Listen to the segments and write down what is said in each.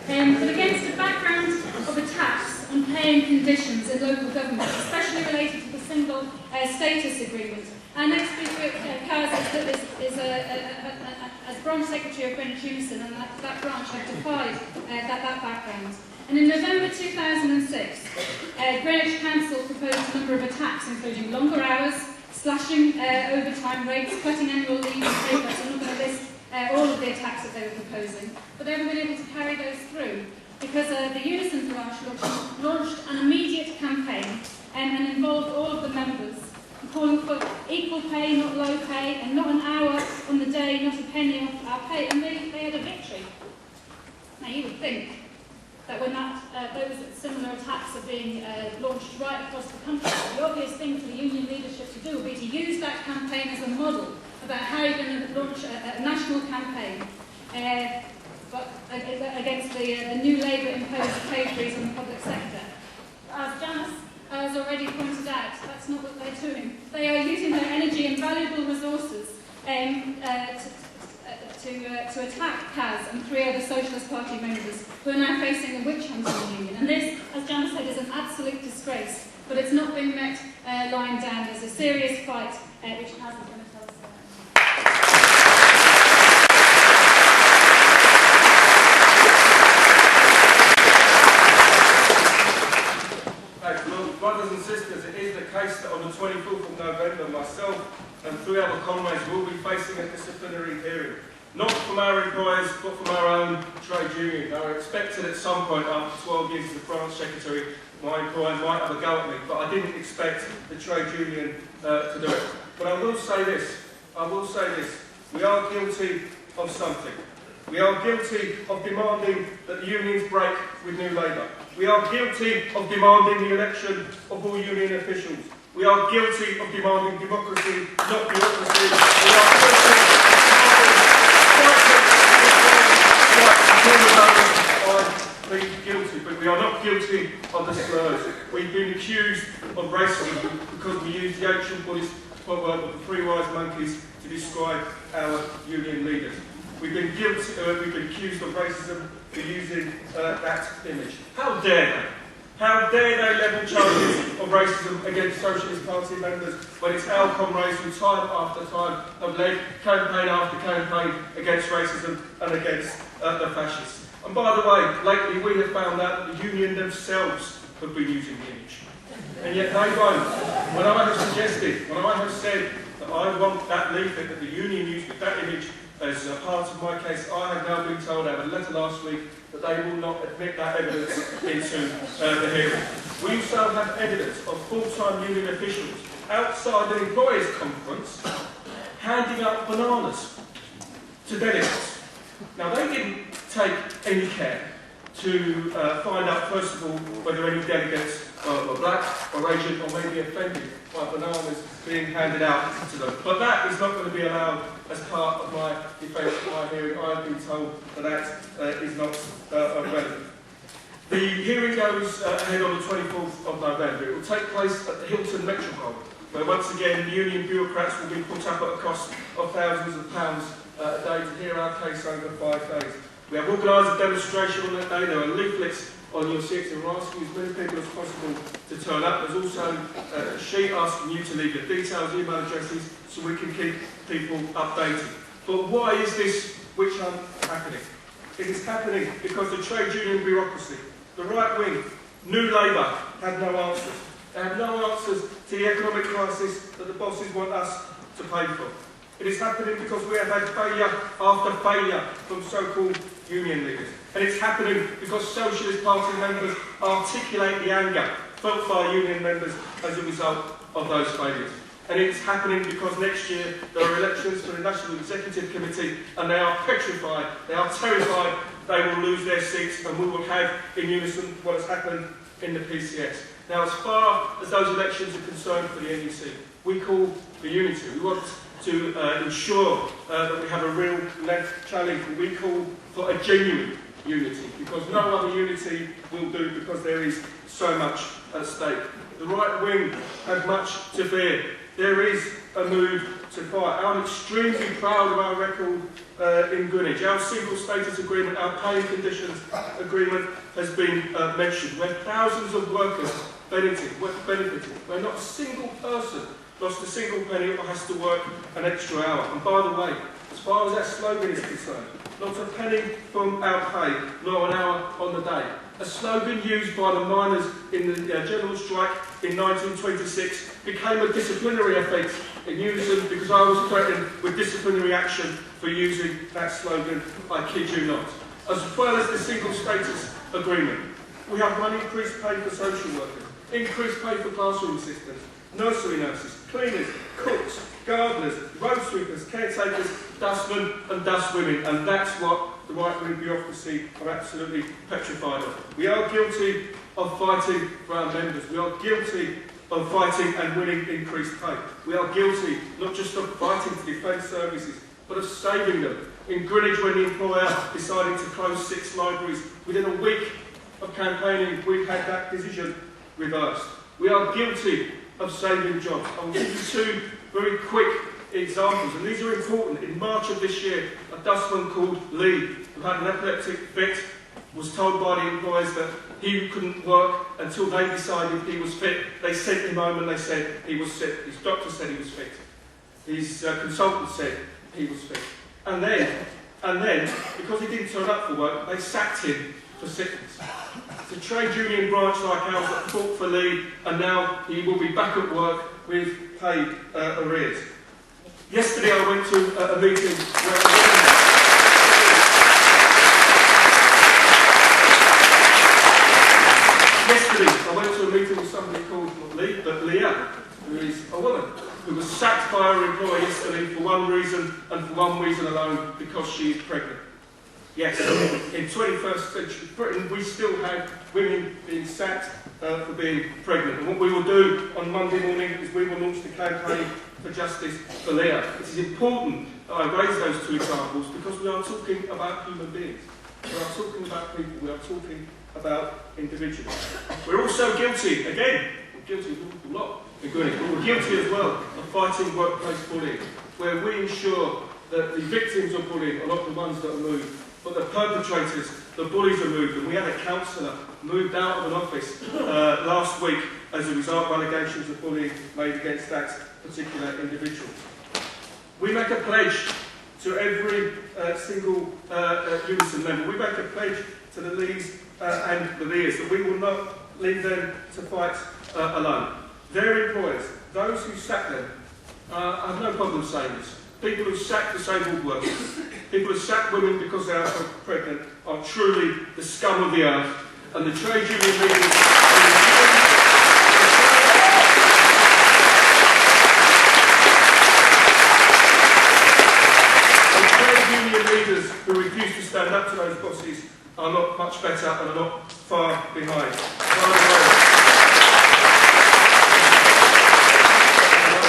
but against a background of attacks on pay and conditions in local government, especially related to the single status agreement. Our next speaker, Kaz, is as branch secretary of Greenwich Unison, and that branch have defied that background. And in November 2006, Greenwich Council proposed a number of attacks, including longer hours, slashing overtime rates, cutting annual leave and pay cuts. I'm not going to list all of the attacks that they were proposing, but they haven't been able to carry those through because the Unison branch launched an immediate campaign and involved all of the members, calling for equal pay, not low pay, and not an hour on the day, not a penny off our pay, and they had a victory. Now you would think that when those similar attacks are being launched right across the country, the obvious thing for the union leadership to do would be to use that campaign as a model about how you're going to launch a national campaign against the new Labour-imposed pay freeze on the public sector. As Janice has already pointed out, that's not what they're doing. They are using their energy and valuable resources to attack Kaz and 3 other Socialist Party members who are now facing a witch hunt in the union. And this, as Janice said, is an absolute disgrace, but it's not been met lying down. There's a serious fight, which Kaz is going to tell us about. Brothers and sisters, it is the case that on the 24th of November, myself and 3 other comrades will be facing a disciplinary hearing. Not from our employers, but from our own trade union. Now, I expected at some point after 12 years as the branch secretary, my employer might have a go at me, but I didn't expect the trade union to do it. But I will say this, we are guilty of something. We are guilty of demanding that the unions break with New Labour. We are guilty of demanding the election of all union officials. We are guilty of demanding democracy, not bureaucracy. We are guilty, but we are not guilty of the slurs. We've been accused of racism because we use the ancient Buddhist proverb of the 3 wise monkeys to describe our union leaders. We've been accused of racism for using that image. How dare they? How dare they level charges of racism against Socialist Party members when it's our comrades who time after time have led campaign after campaign against racism and against the fascists. And by the way, lately we have found out that the union themselves have been using the image. And yet they won't. When I have suggested, when I have said that I want that leaflet that the union used with that image as a part of my case, I have now been told, I had a letter last week, that they will not admit that evidence into the hearing. We also have evidence of full-time union officials outside the employers' conference handing out bananas to delegates. Now, they didn't take any care to find out, first of all, whether any delegates were black or Asian or maybe offended by bananas being handed out to them. But that is not going to be allowed as part of my defence at my hearing. I have been told that that is not relevant. The hearing goes ahead on the 24th of November. It will take place at the Hilton Metropole, where once again the union bureaucrats will be put up at a cost of thousands of pounds a day to hear our case over 5 days. We have organised a demonstration on that day. There are leaflets on your seats, and we're asking as many people as possible to turn up. There's also a sheet asking you to leave your details, email addresses, so we can keep people updated. But why is this witch hunt happening? It is happening because the trade union bureaucracy, the right wing, New Labour, have no answers. They have no answers to the economic crisis that the bosses want us to pay for. It is happening because we have had failure after failure from so-called union leaders. And it's happening because Socialist Party members articulate the anger felt by union members as a result of those failures. And it's happening because next year there are elections for the National Executive Committee, and they are petrified, they are terrified they will lose their seats, and we will have in Unison what has happened in the PCS. Now, as far as those elections are concerned for the NEC, we call for unity. We want to ensure that we have a real left challenge. We call for a genuine unity, because no other unity will do, because there is so much at stake. The right wing has much to fear there is a mood to fight. I'm extremely proud of our record in Greenwich. Our single status agreement, our pay and conditions agreement has been mentioned, where thousands of workers benefited, where not a single person lost a single penny or has to work an extra hour. And by the way, as far as that slogan is concerned, not a penny from our pay, nor an hour on the day. A slogan used by the miners in the general strike in 1926 became a disciplinary offence in Unison because I was threatened with disciplinary action for using that slogan, I kid you not. As well as the single status agreement, we have one increased pay for social workers, increased pay for classroom assistants, nursery nurses, cleaners, cooks, gardeners, road sweepers, caretakers, dustmen and dustwomen, and that's what the right-wing bureaucracy are absolutely petrified of. We are guilty of fighting for our members. We are guilty of fighting and winning increased pay. We are guilty not just of fighting to defend services, but of saving them. In Greenwich, when the employer decided to close 6 libraries, within a week of campaigning, we had that decision reversed. We are guilty of saving jobs. I will give you 2 very quick examples, and these are important. In March of this year, a dustman called Lee, who had an epileptic fit, was told by the employers that he couldn't work until they decided he was fit. They sent him home and they said he was sick. His doctor said he was fit. His consultant said he was fit. And then, because he didn't turn up for work, they sacked him for sickness. It's a trade union branch like ours that fought for Lee, and now he will be back at work with paid arrears. Yesterday I went to a meeting where with somebody called not Lee, but Leah, who is a woman, who was sacked by her employer yesterday for one reason and for one reason alone, because she is pregnant. Yes, in 21st century Britain, we still have women being sacked for being pregnant. And what we will do on Monday morning is we will launch the campaign for justice for Leah. It is important that I raise those 2 examples because we are talking about human beings. We are talking about people. We are talking about individuals. We're also guilty, again, we're guilty of an awful lot in Greenwich, but we're guilty as well of fighting workplace bullying, where we ensure that the victims of bullying are not the ones that are moved, but the perpetrators, the bullies are moved. And we had a councillor moved out of an office last week as a result of allegations of bullying made against that particular individual. We make a pledge to every single Unison member. We make a pledge to the Lees and the Lears that we will not leave them to fight alone. Their employers, those who sack them, I have no problem saying this. People who sack disabled workers, people who sack women because they are pregnant, are truly the scum of the earth. And the trade union leaders, who refuse to stand up to those bosses are not much better and are not far behind.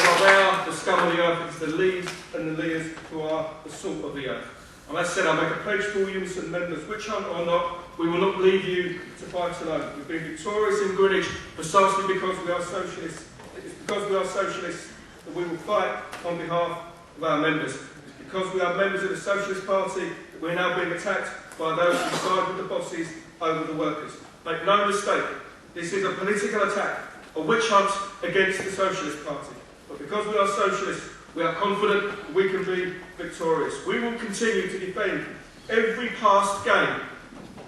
While they are the scum of the earth, it's the Lees and the Lears who are the salt of the earth. And as I said, I make a pledge to all Unison members, witch hunt or not, we will not leave you to fight alone. We've been victorious in Greenwich precisely because we are socialists. It's because we are socialists that we will fight on behalf of our members. Because we are members of the Socialist Party, we're now being attacked by those who side with the bosses over the workers. Make no mistake, this is a political attack, a witch hunt against the Socialist Party. But because we are socialists, we are confident we can be victorious. We will continue to defend every past gain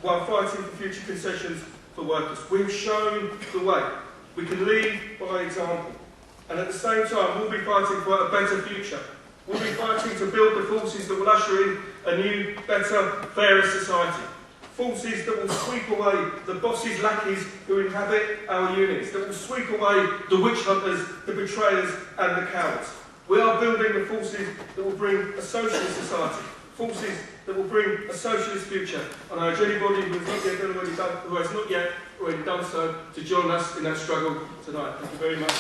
while fighting for future concessions for workers. We've shown the way. We can lead by example. And at the same time, we'll be fighting for a better future. We'll be fighting to build the forces that will usher in a new, better, fairer society. Forces that will sweep away the bosses' lackeys who inhabit our units, that will sweep away the witch hunters, the betrayers and the cowards. We are building the forces that will bring a socialist society, forces that will bring a socialist future. And I urge anybody who has not yet already done so to join us in that struggle tonight. Thank you very much.